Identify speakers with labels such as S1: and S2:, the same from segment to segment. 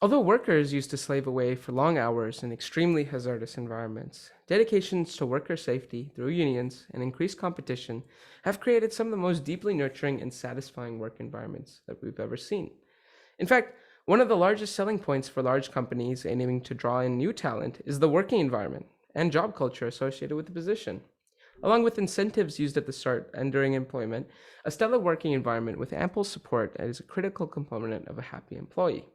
S1: Although workers used to slave away for long hours in extremely hazardous environments, dedications to worker safety through unions and increased competition have created some of the most deeply nurturing and satisfying work environments that we've ever seen. In fact, one of the largest selling points for large companies aiming to draw in new talent is the working environment and job culture associated with the position. Along with incentives used at the start and during employment, a stellar working environment with ample support is a critical component of a happy employee.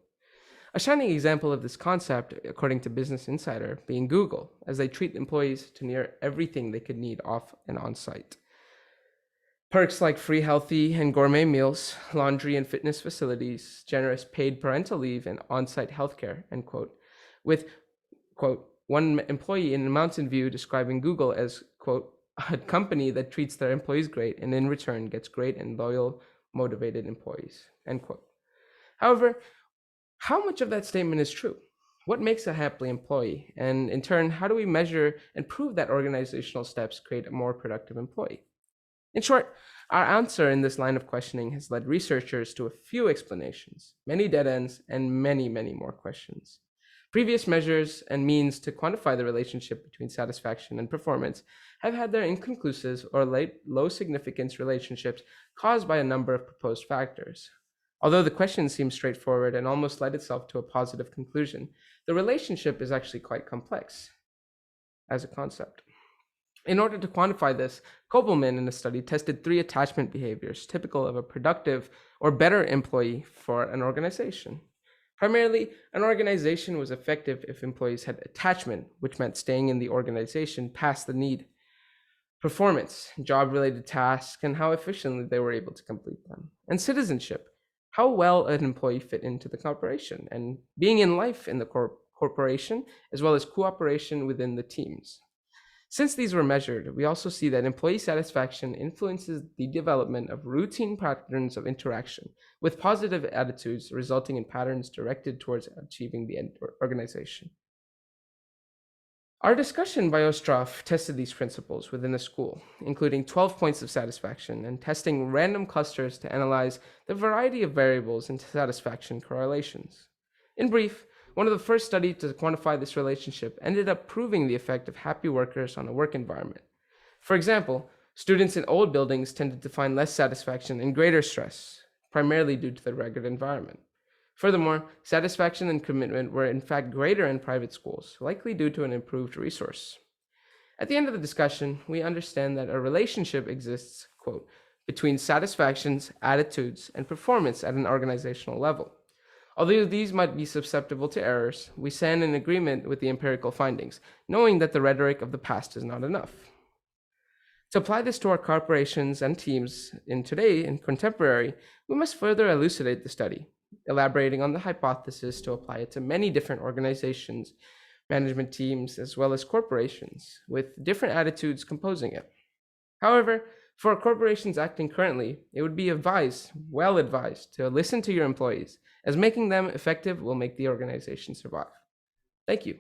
S1: A shining example of this concept, according to Business Insider, being Google, as they treat employees to near everything they could need off and on site. Perks like free healthy and gourmet meals, laundry and fitness facilities, generous paid parental leave, and on site healthcare, end quote. With, quote, one employee in Mountain View describing Google as, quote, a company that treats their employees great and in return gets great and loyal, motivated employees, end quote. However, how much of that statement is true? What makes a happy employee? And in turn, how do we measure and prove that organizational steps create a more productive employee? In short, our answer in this line of questioning has led researchers to a few explanations, many dead ends, and many, many more questions. Previous measures and means to quantify the relationship between satisfaction and performance have had their inconclusive or low significance relationships caused by a number of proposed factors. Although the question seems straightforward and almost led itself to a positive conclusion, the relationship is actually quite complex as a concept. In order to quantify this, Kobelman in a study tested three attachment behaviors typical of a productive or better employee for an organization. Primarily, an organization was effective if employees had attachment, which meant staying in the organization past the need, performance, job related tasks, and how efficiently they were able to complete them, and citizenship, how well an employee fit into the corporation, and being in life in the corporation, as well as cooperation within the teams. Since these were measured, we also see that employee satisfaction influences the development of routine patterns of interaction, with positive attitudes resulting in patterns directed towards achieving the end organization. Our discussion by Ostroff tested these principles within a school, including 12 points of satisfaction and testing random clusters to analyze the variety of variables in satisfaction correlations. In brief, one of the first studies to quantify this relationship ended up proving the effect of happy workers on a work environment. For example, students in old buildings tended to find less satisfaction and greater stress, primarily due to the rugged environment. Furthermore, satisfaction and commitment were in fact greater in private schools, likely due to an improved resource. At the end of the discussion, we understand that a relationship exists, quote, between satisfactions, attitudes, and performance at an organizational level. Although these might be susceptible to errors, we stand in agreement with the empirical findings, knowing that the rhetoric of the past is not enough. To apply this to our corporations and teams in today and contemporary, we must further elucidate the study, elaborating on the hypothesis to apply it to many different organizations, management teams, as well as corporations, with different attitudes composing it. However, for corporations acting currently, it would be well advised, to listen to your employees, as making them effective will make the organization survive. Thank you.